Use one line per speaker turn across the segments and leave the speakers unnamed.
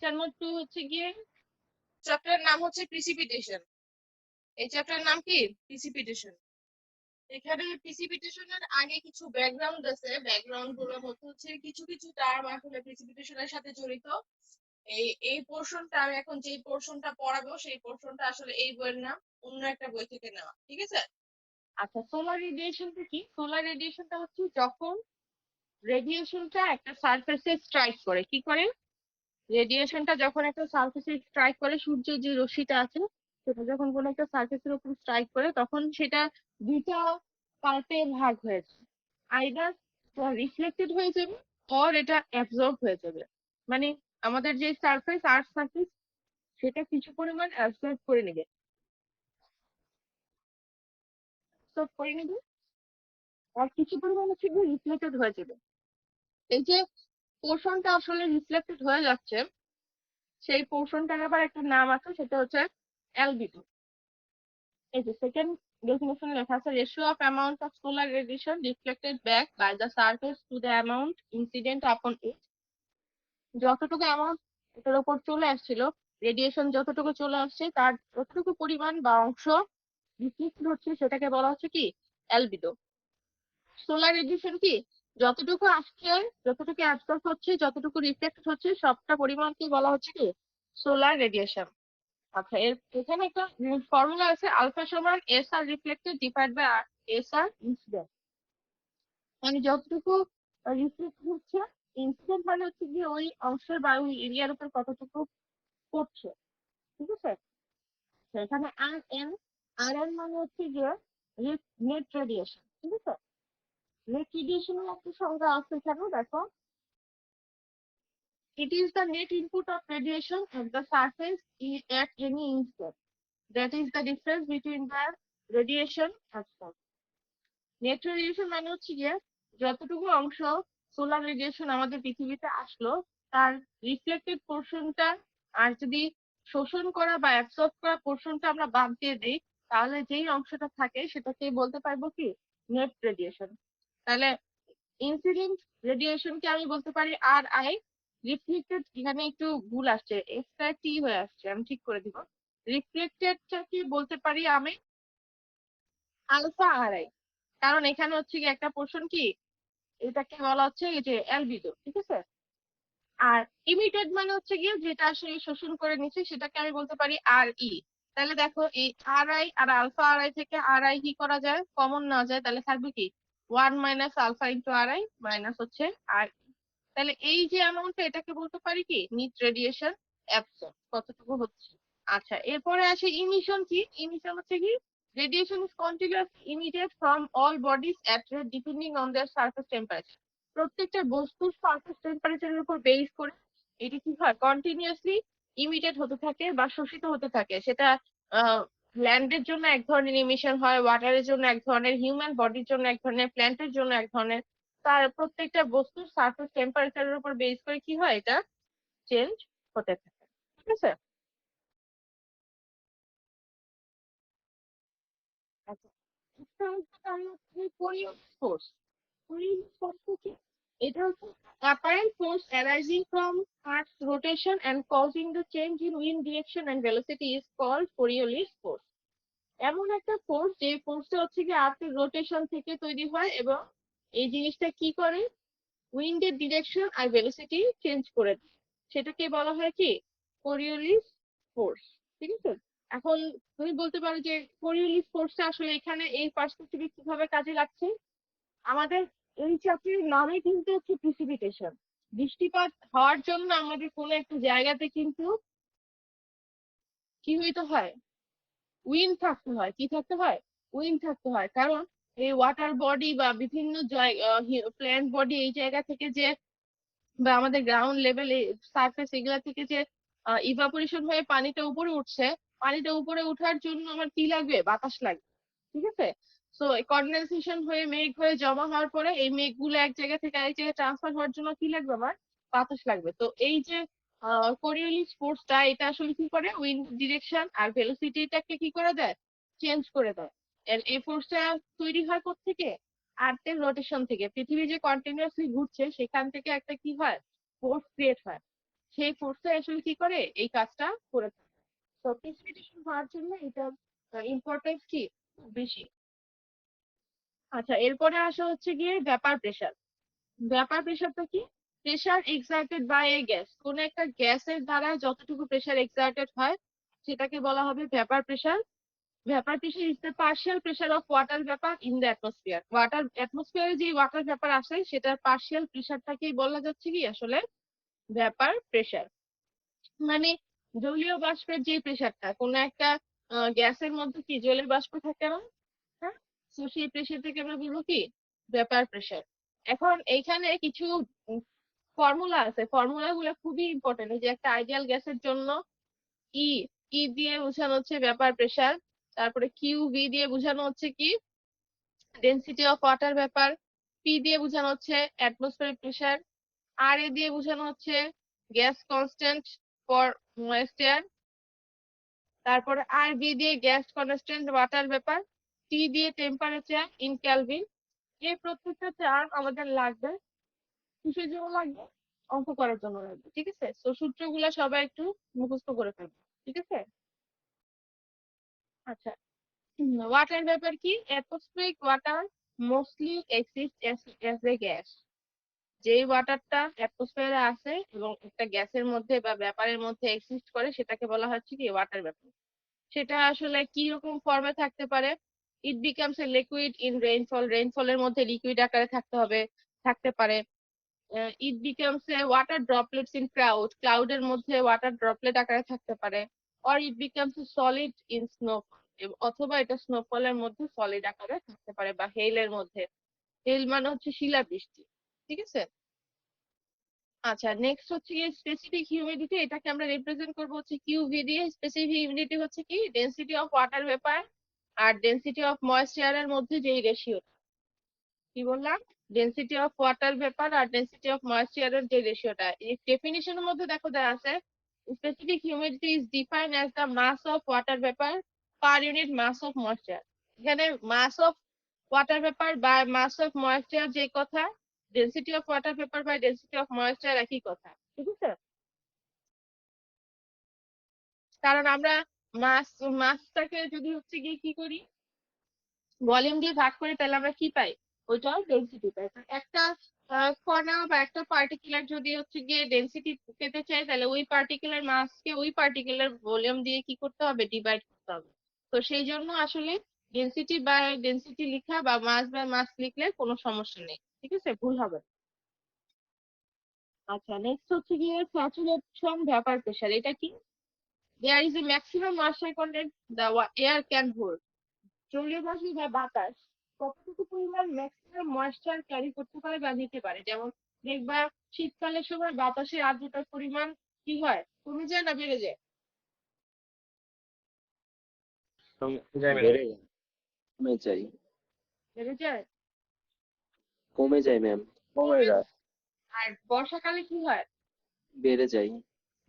Chapter 2 হচ্ছে গিয়ে চ্যাপ্টারের নাম হচ্ছে প্রিসিপিটেশন। এই চ্যাপ্টারের নাম কি? প্রিসিপিটেশন। এখানে প্রিসিপিটেশনের আগে কিছু ব্যাকগ্রাউন্ড আছে, ব্যাকগ্রাউন্ড গুলোর মধ্যে হচ্ছে কিছু কিছু টার্ম আসলে প্রিসিপিটেশনের সাথে জড়িত। এই পোর্শনটা আমি এখন যে পোর্শনটা পড়াবো সেই পোর্শনটা আসলে এই বইয়ের না, অন্য একটা বই থেকে নেওয়া, ঠিক আছে? আচ্ছা, সোলার রেডিয়েশনটা কি? সোলার রেডিয়েশনটা হচ্ছে যখন রেডিয়েশনটা একটা সারফেসে স্ট্রাইক করে। কি করে? রেডিয়েশনটা যখন একটা সারফেসে স্ট্রাইক করে, সূর্যের যে রশ্মিটা আছে সেটা যখন কোনো একটা সারফেসের উপর স্ট্রাইক করে, তখন সেটা দুইটা পার্টে ভাগ হয়েছে। আইদার রিফ্লেক্টেড হয়ে যাবে অর এটা অ্যাবজর্ব হয়ে যাবে। মানে আমাদের যে সারফেস, আর্থ সারফেস, সেটা কিছু পরিমাণ অ্যাবজর্ব করে নেবে, অ্যাবজর্ব করে নেবে, আর কিছু পরিমাণ হচ্ছে রিফ্লেক্টেড হয়ে যাবে। এই যে পোর্শনটা আসলে রিফ্লেক্টেড হয়ে যাচ্ছে, সেই পোর্শনটার আবার একটা নাম আছে, সেটা হচ্ছে অ্যালবিডো। এই যে সেকেন্ড ডেফিনেশন লেখা আছে, ratio of amount of solar radiation reflected back by the surface to the amount incident upon it. যতটুকু অ্যামাউন্ট এটার উপর চলে আসছিল, রেডিয়েশন যতটুকু চলে আসছে তার যতটুকু পরিমাণ বা অংশ রিফ্লেক্ট হচ্ছে সেটাকে বলা হচ্ছে কি? অ্যালবিডো। সোলার রেডিয়েশন কি? যতটুকু আসছে, যতটুকু অ্যাবসর্ব হচ্ছে, যতটুকু রিফ্লেক্ট হচ্ছে, সবটা পরিমাণকে বলা হচ্ছে কি? Solar radiation. আচ্ছা, এখানে একটা ফর্মুলা আছে, আলফা সমান S R reflected divide by S R incident. মানে যতটুকু রিফ্লেক্ট হচ্ছে, ইনসিডেন্ট মানে হচ্ছে যে ওই অংশের বা ওই এরিয়ার উপর কতটুকু পড়ছে, ঠিক আছে? তো এখানে আর এন মানে হচ্ছে যে নেট রেডিয়েশন, ঠিক আছে? নেট রেডিয়েশনের একটা সংজ্ঞা আছে এখানে, দেখো। It is the net input of radiation at the surface at any instant. That is the difference between the radiation absorbed. Net radiation মানে হচ্ছে গিয়ে যতটুকু অংশ সোলার রেডিয়েশন আমাদের পৃথিবীতে আসলো, তার রিফ্লেক্টেড পোর্শনটা আর যদি শোষণ করা বা অ্যাবসর্ব করা পোর্শনটা আমরা বাদ দিয়ে দিই, তাহলে যেই অংশটা থাকে সেটাকে বলতে পারবো কি? Net radiation. তাহলে ইনসিডেন্ট রেডিয়েশনকে আমি বলতে পারি আর আই। রিফ্লেক্টেড, এখানে একটু ভুল আসছে, এক্সট্রা টি হয়ে আসছে, আমি ঠিক করে দিব। রিফ্লেক্টেডটাকে বলতে পারি আমি আলফা আর আই। কারণ এখানে হচ্ছে কি একটা পোর্শন কি, এটাকে বলা হচ্ছে এই যে অ্যালবিডো, ঠিক আছে? আর ইমিটেড মানে হচ্ছে গিয়ে যেটা আসলে শোষণ করে নিচ্ছে, সেটাকে আমি বলতে পারি আর ই। তাহলে দেখো, এই R I R alpha R I থেকে আর আই কি করা যায়? কমন না যায়, তাহলে থাকবে কি? 1 - alpha into R I minus হচ্ছে আর। তাহলে এই যে অ্যামাউন্টটা, এটাকে বলতে পারি কি? নিট রেডিয়েশন অ্যাবসর্ব কতটুকু হচ্ছে। আচ্ছা, এরপরে আসে ইমিশন। কি ইমিশন? হচ্ছে কি, radiation is continuous emitted from all bodies at rate depending on their surface temperature. প্রত্যেকটা বস্তুর সারফেস টেম্পারেচারের উপর বেস করে এটি কি হয়? কন্টিনিউয়াসলি ইমিটেড হতে থাকে বা শোষিত হতে থাকে। সেটা ল্যান্ডের জন্য এক ধরনের ইমিশন হয়, ওয়াটারের জন্য এক ধরনের, হিউম্যান বডির জন্য এক ধরনের, প্ল্যান্টের জন্য এক ধরনের। তার প্রত্যেকটা বস্তুর সারফেস টেম্পারেচারের উপর বেস করে কি হয়? এটা চেঞ্জ হতে থাকে, ঠিক আছে? আচ্ছা, এটা হচ্ছে তাহলে হচ্ছে কোরিয়ান ফোর্স। কোরিয়ান ফোর্স কি? এটা হচ্ছে apparent force arising from Earth's rotation and causing the change in wind direction and velocity is called Coriolis force. এমন একটা ফোর্স, যে ফোর্সটা হচ্ছে কি আর্থের রোটেশন থেকে তৈরি হয়, এবং এই জিনিসটা কি করে? উইন্ডের ডিরেকশন আর ভেলোসিটি চেঞ্জ করে দেয়। সেটাকে বলা হয় কি? কোরিওলিস ফোর্স, ঠিক আছে? এখন তুমি বলতে পারো যে কোরিওলিস ফোর্সটা আসলে এখানে এই পার্সপেক্টিভে কিভাবে কাজে লাগছে। আমাদের এই চ্যাপ্টারের নামে কিন্তু হচ্ছে প্রিসিপিটেশন। বৃষ্টিপাত হওয়ার জন্য আমাদের কোনো একটা জায়গাতে কিন্তু কি হইতে হয়? উইন্ড থাকতে হয়। কি থাকতে হয়? উইন্ড থাকতে হয়। কারণ এই ওয়াটার বডি বা বিভিন্ন প্ল্যান্ট বডি এই জায়গা থেকে যে, বা আমাদের গ্রাউন্ড লেভেল সারফেস এগুলা থেকে যে ইভাপোরেশন হয়ে পানিটা উপরে উঠছে, পানিটা উপরে ওঠার জন্য আমার কি লাগবে? বাতাস লাগবে, ঠিক আছে? তো কন্ডেনসেশন হয়ে মেঘ হয়ে জমা হওয়ার পরে এই মেঘগুলো এক জায়গা থেকে আরেক জায়গায় ট্রান্সফার হওয়ার জন্য কি লাগবে? আমার বাতাস লাগবে। তো এই যে কোরিওলিস ফোর্সটা, এটা আসলে কি করে? উইন্ড ডিরেকশন আর ভেলোসিটিটাকে কি করে দেয়? চেঞ্জ করে দেয়। এই ফোর্সটা তৈরি হয় কোত্থেকে? আর্থের রোটেশন থেকে। পৃথিবী যে কন্টিনিউয়াসলি ঘুরছে, সেখান থেকে একটা কি হয়? ফোর্স ক্রিয়েট হয়। সেই ফোর্সে আসলে কি করে এই কাজটা করে থাকে। তো প্রেসিপিটেশন হওয়ার জন্য এটা ইম্পর্টেন্স কি খুব বেশি। আচ্ছা, এরপরে আসা হচ্ছে গিয়ে ব্যাপার প্রেশার। ব্যাপার প্রেশারটা কি? Pressure exerted by a gas, কোন একটা গ্যাসের দ্বারা যতটুকু প্রেশার এক্সার্টেড হয় সেটাকে বলা হবে vapour pressure. Vapour pressure is the partial pressure of water vapour in the atmosphere. Water অ্যাটমসফিয়ারে যে ওয়াটার ভেপার আসে সেটার পার্শিয়াল প্রেশারটাকেই বলা যাচ্ছে কি আসলে ব্যাপার প্রেশার। মানে জলীয় বাষ্পের যে প্রেশারটা, কোন একটা গ্যাসের মধ্যে কি জলীয় বাষ্প থাকে না, হ্যাঁ, তো সেই প্রেশারটাকে আমরা বলবো কি ব্যাপার প্রেশার। এখন এইখানে কিছু ফর্মুলা আছে, ফর্মুলা গুলো খুবই ইম্পর্টেন্ট। যে একটা আইডিয়াল গ্যাসের জন্য ই, ই দিয়ে বোঝানো হচ্ছে ব্যাপার প্রেশার। তারপরে কিউ ভি দিয়ে বোঝানো হচ্ছে কি density of water vapour, P দিয়ে বোঝানো হচ্ছে অ্যাটমসফিয়ারিক প্রেশার, আর এ দিয়ে বোঝানো হচ্ছে গ্যাস কনস্ট্যান্ট ফর ময়েশ্চার, তারপরে আর বি দিয়ে গ্যাস কনস্ট্যান্ট ওয়াটার ভেপার, টি দিয়ে টেম্পারেচার ইন কেলভিন। এই প্রত্যেকটা টার্ম আমাদের লাগবে কিসের জন্য লাগবে? অঙ্ক করার জন্য লাগবে, ঠিক আছে? তো সূত্রগুলা সবাই একটু মুখস্থ করে ফেলবে, ঠিক আছে? আচ্ছা, ওয়াটার ভেপার কি? Atmospheric water mostly exist as a gas. যেই ওয়াটারটা অ্যাটমসফিয়ারে আছে এবং একটা গ্যাসের মধ্যে বা ব্যাপারের মধ্যে এক্সিস্ট করে সেটাকে বলা হচ্ছে কি ওয়াটার ভেপার। সেটা আসলে কি রকম ফর্মে থাকতে পারে? It becomes a liquid in rainfall, রেইনফলের মধ্যে লিকুইড আকারে থাকতে পারে। It becomes a water droplets in cloud, ক্লাউডের মধ্যে ওয়াটার ড্রপলেট আকারে থাকতে পারে। Or it becomes a solid in snowfall, অথবা এটা স্নোফলের মধ্যে সলিড আকারে থাকতে পারে, বা হেইলের মধ্যে। হেইল মানে হচ্ছে শিলাবৃষ্টি, ঠিক আছে? আচ্ছা, নেক্সট হচ্ছে কি স্পেসিফিক হিউমিডিটি। এটাকে আমরা রিপ্রেজেন্ট করবো হচ্ছে কিউভি দিয়ে। স্পেসিফিক হিউমিডিটি হচ্ছে কি ডেন্সিটি অফ ওয়াটার ভেপার আর ডেন্সিটি অফ ময়েশ্চারের মধ্যে যে রেশিও। কি বললাম? ডেন্সিটি অফ ওয়াটার ভেপার আর ডেন্সিটি অফ ময়েশ্চারের যে রেশিওটা। এই ডেফিনিশনের মধ্যে দেখো দেওয়া আছে specific humidity is defined as the mass of water vapour per unit mass of moisture. এখানে মাস অফ ওয়াটার ভেপার বা মাস অফ ময়েশ্চার যে কথা, density of water vapour by density of moisture একই কথা, ঠিক আছে? কারণ আমরা মাস মাসটাকে যদি হচ্ছে গিয়ে কি করি ভলিউম দিয়ে ভাগ করি তাহলে আমরা কি পাই? ওইটা ডেন্সিটি পাই। তো একটা কণা বা একটা পার্টিকুলার যদি হচ্ছে গিয়ে ডেন্সিটি পেতে চাই তাহলে ওই পার্টিকুলার মাসকে ওই পার্টিকুলার ভলিউম দিয়ে কি করতে হবে? ডিভাইড করতে হবে। তো সেই জন্য আসলে ডেন্সিটি বাই ডেন্সিটি লিখা বা মাস বাই মাস লিখলে কোনো সমস্যা নেই, ঠিক আছে? ভুল হবে না। আচ্ছা, নেক্সট হচ্ছে গিয়ে স্যাচুরেশন ভ্যাপার প্রেশার। এটা কি? There is a maximum moisture content the air can hold. জলীয় বাষ্প বা বাতাস কতটুকু পরিমাণ ম্যাক্সিমাম ময়েশ্চার ক্যারি করতে পারে বা নিতে পারে? যেমন দেখবা শীতকালের সময় বাতাসের আর্দ্রতার পরিমাণ কি হয়, কমে যায় না বেড়ে যায়?
যায় ম্যাডাম। বেড়ে যায়, কমে যায়।
বেড়ে যায়,
কমে যায় ম্যাম। কমে
কমে
যায়।
যায়। আর বর্ষাকালে কি হয়?
বেড়ে যায়।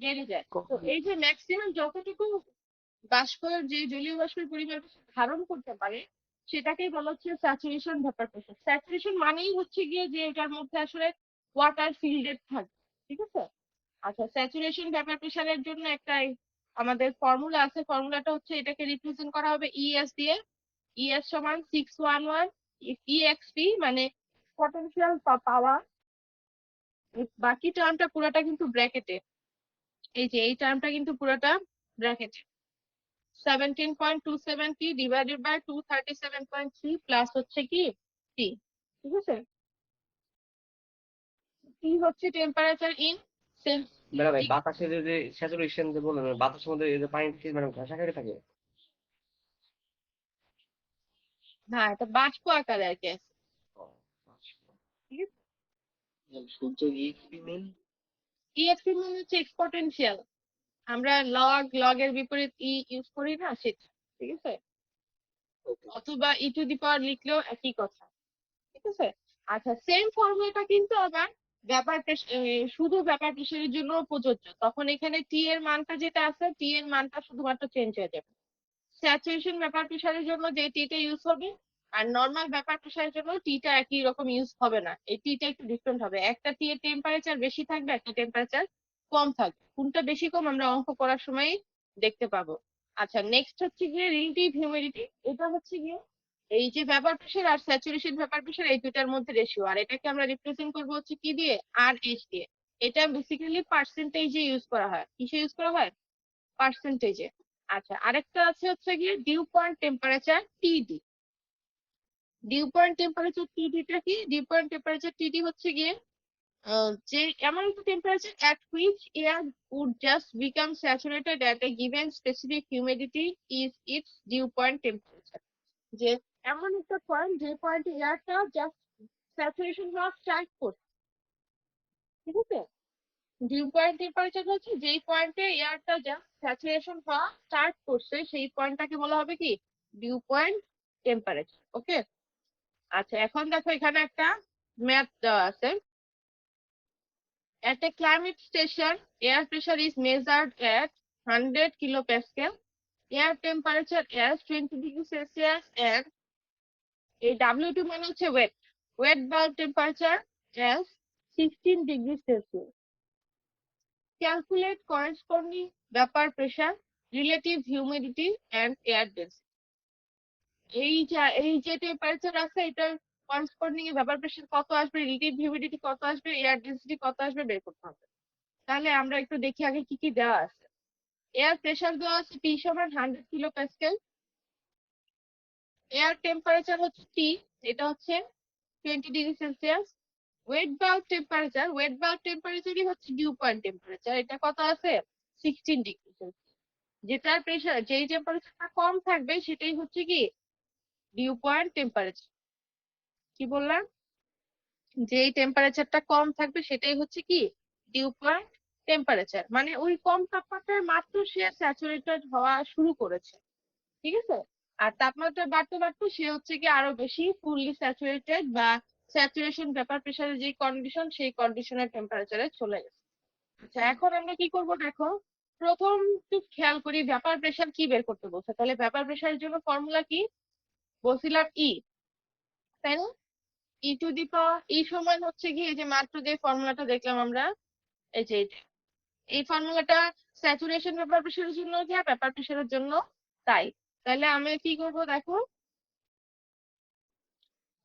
বেড়ে যায়। তো
কমে
এই যে ম্যাক্সিমাম যতটুকু বাষ্পের যে জলীয় বাষ্পের পরিমাণ ধারণ করতে পারে সেটাকেই বলা হচ্ছে স্যাচুরেশন ভ্যাপার প্রেশার। স্যাচুরেশন মানেই হচ্ছে গিয়ে যে এটার মধ্যে আসলে ওয়াটার ফিল্ডেড থাকবে, ঠিক আছে? আচ্ছা, স্যাচুরেশন ভ্যাপার প্রেশারের জন্য একটা আমাদের ফর্মুলা আছে। ফর্মুলাটা হচ্ছে এটাকে রিপ্রেজেন্ট করা হবে ইএস দিয়ে। ইএস সমান 611 ইএক্সপি, মানে পটেনশিয়াল পাওয়ার। বাকি টার্মটা পুরোটা কিন্তু ব্র্যাকেটে। এই যে এই টার্মটা কিন্তু পুরোটা ব্র্যাকেটে। 17.27 টি ডিভাইডেড বাই 237.3 প্লাস হচ্ছে কি টি, ঠিক আছে? টি হচ্ছে টেম্পারেচার ইন
ম্যাডাম এই
সেলসিয়াস।
বাতাসে যে স্যাচুরেশন যে বললেন, বাতাসের মধ্যে এই যে পানি কি ম্যাডাম ঘষা খেতে থাকে?
না, এটা বাষ্প আকারে আর কি আছে,
ও, আচ্ছা।
ঠিক আছে?
ম্যাম, সূর্য এক্সপেরিমেন্ট।
ইএক্সপি মানে হচ্ছে এক্সপোটেনশিয়াল। আমরা লগের বিপরীত ইউজ করি না সেটা, ঠিক আছে?
ওকে।
অথবা ই টু দি পাওয়ার লিখলেও একই কথা, ঠিক আছে? আচ্ছা, সেম ফর্মুলাটা কিন্তু আবার শুধু ব্যাপার প্রেশারের জন্য প্রযোজ্য। তখন এখানে টি এর মানটা যেটা আছে, টি এর মানটা শুধুমাত্র চেঞ্জ হয়ে যাবে। স্যাচুরেশন ব্যাপার প্রেশারের জন্য যে টিটা ইউজ হবে আর নর্মাল ব্যাপার প্রেশারের জন্য টিটা একই রকম ইউজ হবে না। এই টিটা একটু ডিফারেন্ট হবে। একটা টি এর টেম্পারেচার বেশি থাকবে, একটা টেম্পারেচার কম থাকবে। কোনটা বেশি কম আমরা অঙ্ক করার সময় দেখতে পাবো। আচ্ছা, নেক্সট হচ্ছে গিয়ে রিলেটিভ হিউমিডিটি। এটা হচ্ছে গিয়ে এই যে ভেপার প্রেশার আর স্যাচুরেশন ভেপার প্রেশার এই দুটার মধ্যে রেশিও, আর এটাকে আমরা রিপ্রেজেন্ট করবো হচ্ছে কি দিয়ে, আর এইচ দিয়ে। এটা বেসিক্যালি পার্সেন্টেজে ইউজ করা হয়। কিসে ইউজ করা হয়? পার্সেন্টেজে। আচ্ছা, আরেকটা আছে হচ্ছে গিয়ে dew point temperature TD. Dew point temperature টিডিটা কি? ডিউ পয়েন্ট টেম্পারেচার টিডি হচ্ছে গিয়ে যে এমন একটা temperature at which air would just become saturated at a given specific humidity is its dew point temperature. যে এমন একটা পয়েন্ট যে পয়েন্টে এয়ারটা জাস্ট স্যাচুরেশন হওয়া স্টার্ট করছে, ঠিক আছে? ডিউ পয়েন্ট টেম্পারেচার হচ্ছে যেই পয়েন্টে এয়ারটা জাস্ট স্যাচুরেশন হওয়া স্টার্ট করছে, সেই পয়েন্টটাকে বলা হবে কি? Dew point temperature. ওকে। আচ্ছা, এখন দেখো এখানে একটা ম্যাথ দেওয়া আছে। At a climate station, air pressure is measured at 100 kilopascal, air temperature as 20 degrees Celsius, and a W2 মানে হচ্ছে wet bulb temperature as 16 degrees Celsius. Calculate corresponding vapor pressure, relative humidity, and air density. এই যে temperature আছে এটার corresponding vapour pressure কত আসবে, relative humidity কত আসবে, এয়ার ডেন্সিটি কত আসবে বের করতে হবে। তাহলে আমরা একটু দেখি আগে কি কি দেওয়া আছে। এয়ার প্রেসার দেওয়া আছে পি সমান 100 কিলো প্যাসকেল। এয়ার টেম্পারেচার হচ্ছে টি, এটা হচ্ছে 20 ডিগ্রি সেলসিয়াস। ওয়েট বাল্ব টেম্পারেচারই হচ্ছে ডিউ পয়েন্ট টেম্পারেচার, এটা কত আছে? 16 ডিগ্রি সেলসিয়াস। যেটার প্রেসার যেই টেম্পারেচারটা কম থাকবে সেটাই হচ্ছে কি ডিউ পয়েন্ট টেম্পারেচার। কি বললাম? যেই টেম্পারেচারটা কম থাকবে সেটাই হচ্ছে কি ডিউ পয়েন্ট টেম্পারেচার। মানে ওই কম তাপমাত্রায় মাত্র সে স্যাচুরেটেড হওয়া শুরু করেছে, ঠিক আছে? আর তাপমাত্রা বাড়তে বাড়তে সে হচ্ছে কি আরো বেশি ফুললি স্যাচুরেটেড বা স্যাচুরেশন ভেপার প্রেসারের যে কন্ডিশন সেই কন্ডিশনের টেম্পারেচারে চলে গেছে। আচ্ছা, এখন আমরা কি করব দেখো। প্রথম একটু খেয়াল করি ভেপার প্রেসার কি বের করতে বলছে। তাহলে ভেপার প্রেসারের জন্য ফর্মুলা কি? বলছিলাম ই, তাই না? ই টু দি পাওয়ার ই সমান হচ্ছে কি এই যে মাত্র যে ফর্মুলাটা দেখলাম আমরা, এই যে এই ফর্মুলাটা স্যাচুরেশন ভেপার প্রেসারের জন্য যা ভেপার প্রেসারের জন্য তাই। তাহলে আমি কি করব দেখো,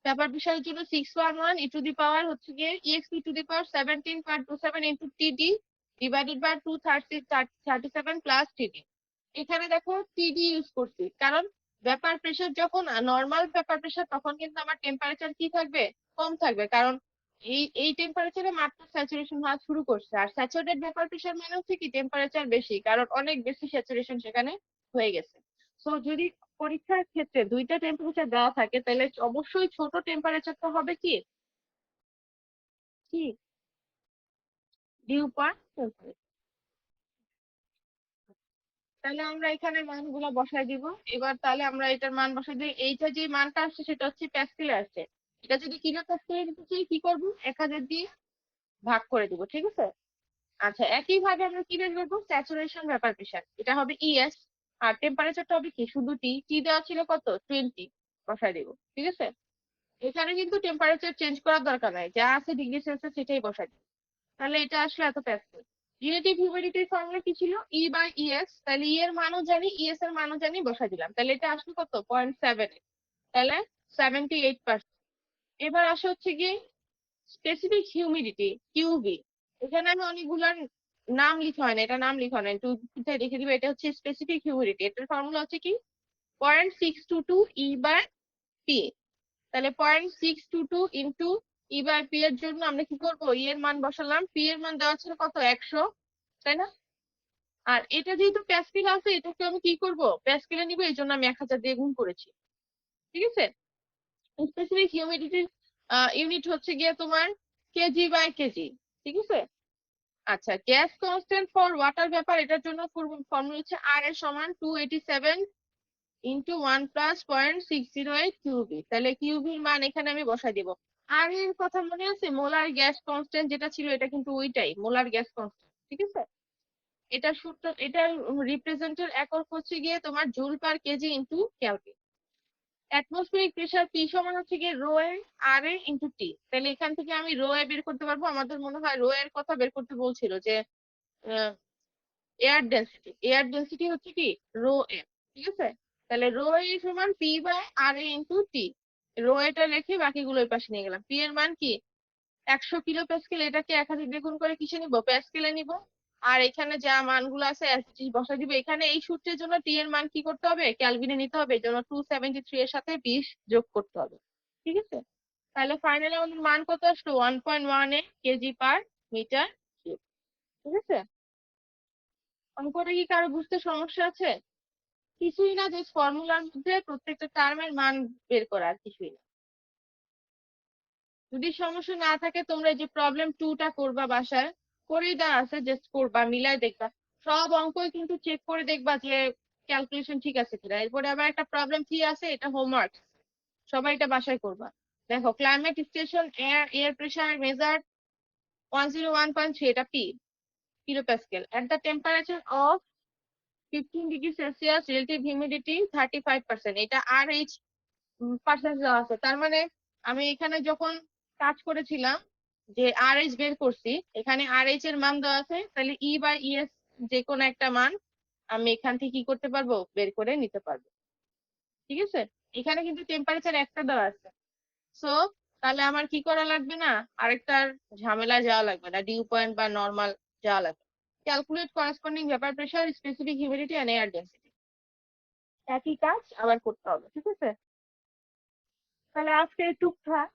ভেপার প্রেসারের জন্য 611 ই টু দি পাওয়ার হচ্ছে গিয়ে EXP to the power 17.27 into টিডি ডিভাইডেড বাই 237 প্লাস টিডি। এখানে দেখো টিডি ইউজ করছি কারণ ভেপার প্রেসার যখন নর্মাল ভেপার প্রেসার তখন কিন্তু আমার টেম্পারেচার কি থাকবে? কম থাকবে, কারণ এই টেম্পারেচারে মাত্র স্যাচুরেশন হওয়া শুরু করছে। আর স্যাচুরেটেড ভেপার প্রেসার মানে হচ্ছে কি টেম্পারেচার বেশি, কারণ অনেক বেশি স্যাচুরেশন সেখানে হয়ে গেছে। সো যদি পরীক্ষার ক্ষেত্রে দুইটা টেম্পারেচার দেওয়া থাকে তাহলে অবশ্যই ছোট টেম্পারেচারটা হবে কি কি ডিউ পয়েন্ট টেম্পারেচার। তাহলে আমরা এখানে মানগুলো বসাই দিব। এবার তাহলে আমরা এটার মান বসাই দিই। এইটা যে মানটা আসছে সেটা হচ্ছে প্যাসকেলে আসছে। এটা যদি কিলো প্যাসকেলে দিতে চাই কি করবো? 1000 দিয়ে ভাগ করে দিব, ঠিক আছে? আচ্ছা, একই ভাবে আমরা কি বের করবো? স্যাচুরেশন ভেপার প্রেসার, এটা হবে ইএস। আর টেম্পারেচারটা হবে কি শুধু টি, টি দেওয়া ছিল কত? 20, বসাই দিব, ঠিক আছে? এখানে কিন্তু টেম্পারেচার চেঞ্জ করার দরকার নাই, যা আছে ডিগ্রি সেলসিয়াস সেটাই বসাই দিব। তাহলে এটা আসলে এত প্যাসকেল। রিলেটিভ হিউমিডিটির ফর্মুলা কি ছিল? E by ES. তাহলে ই এর মানও জানি, ইএস এর মানও জানি, বসাই দিলাম। তাহলে এটা আসলে কত? 0.7। তাহলে 78%। এবার আসে হচ্ছে গিয়ে স্পেসিফিক হিউমিডিটি কিউবি। এখানে আমি অনেকগুলার নাম লিখা হয় না, এটা নাম লিখা হয় না, একটু কোথায় লিখে দিবে। এটা হচ্ছে স্পেসিফিক হিউমিডিটি, এটার ফর্মুলা হচ্ছে কি 0.622 ই বাই পি। তাহলে 0.622 ইন্টু ই বাই পি এর জন্য আমরা কি করবো? ই এর মান বসালাম, পি এর মান দেওয়া ছিল কত? 100, তাই না? আর এটা যেহেতু প্যাসকেল আছে এটাকে আমি কি করব? প্যাসকেলে নিব, এই জন্য আমি 1000 দিয়ে গুণ করেছি, ঠিক আছে? স্পেসিফিক হিউমিডিটির ইউনিট হচ্ছে গিয়ে তোমার কেজি বাই কেজি, ঠিক আছে? আচ্ছা, gas constant for water vapour এটার জন্য ফর্মুলা হচ্ছে আর এর সমান 287 ইন্টু 1 প্লাস 0.608 কিউবি। তাহলে কিউবির মান এখানে আমি বসাই দিব। আর এর কথা মনে আছে? মোলার গ্যাস কনস্ট্যান্ট যেটা ছিল এটা কিন্তু ওইটাই মোলার গ্যাস কনস্ট্যান্ট, ঠিক আছে? এটা সূত্র, এটার রিপ্রেজেন্টের একক হচ্ছে গিয়ে তোমার joule per kg into kelvin. Atmospheric pressure P সমান হচ্ছে গিয়ে rho A R a into টি। তাহলে এখান থেকে আমি রো এ বের করতে পারবো। আমাদের মনে হয় রো এর কথা বের করতে বলছিল যে এয়ার ডেন্সিটি হচ্ছে কি রো এম, ঠিক আছে? তাহলে রো এ সমান P by R a into T. Rho এটা রেখে বাকিগুলো ওই পাশে নিয়ে গেলাম। পি এর মান কি 100 কিলো প্যাসকেল, এটাকে 1000 দ্বিগুণ করে কিসে নিব, প্যাসকেলে নিব। আর এখানে যা মানগুলো আছে বসা দিব। এখানে এই সূত্রের জন্য টি এর মান কি করতে হবে, ক্যালভিনে নিতে হবে। এই জন্য 273 এর সাথে 20 যোগ করতে হবে, ঠিক আছে? তাহলে ফাইনালি আমাদের মান কত আসলো, 1.18 কেজি পার মিটার কিউব, ঠিক আছে? অঙ্কটা কি কারো বুঝতে সমস্যা আছে? কিছুই না, যে ফর্মুলার মধ্যে প্রত্যেকটা টার্মের মান বের করা, আর কিছুই না। যদি সমস্যা না থাকে তোমরা এই যে প্রবলেম 2টা করবা বাসায়, করেই দেওয়া আছে, জাস্ট করবা, মিলাই দেখবা। সব অঙ্কই কিন্তু চেক করে দেখবা যে ক্যালকুলেশন ঠিক আছে কিনা। এরপরে আবার একটা প্রবলেম 3 আছে, এটা হোমওয়ার্ক, সবাই এটা বাসায় করবা। দেখো, climate station air pressure measure 101.3, এটা P kilo Pascal, at the temperature of 15 degree Celsius, relative humidity 35%, এটা আর এইচ পার্সেন্ট দেওয়া আছে। তার মানে আমি এখানে যখন কাজ করেছিলাম, যে আর এইচ বের করছি, এখানে আর এইচ এর মান দেওয়া আছে, তাহলে ই বাই ইএস যে কোনো একটা মান আমি এখান থেকে কি করতে পারবো, বের করে নিতে পারবো, ঠিক আছে? এখানে কিন্তু টেম্পারেচার একটা দেওয়া আছে। সো তাহলে আমার কি করা লাগবে না, আরেকটার ঝামেলা যাওয়া লাগবে না, ডিউ পয়েন্ট বা নর্মাল যাওয়া লাগবে। Calculate corresponding vapour pressure, specific humidity and air density, একই কাজ আবার করতে হবে, ঠিক আছে? তাহলে আজকে টুকটাক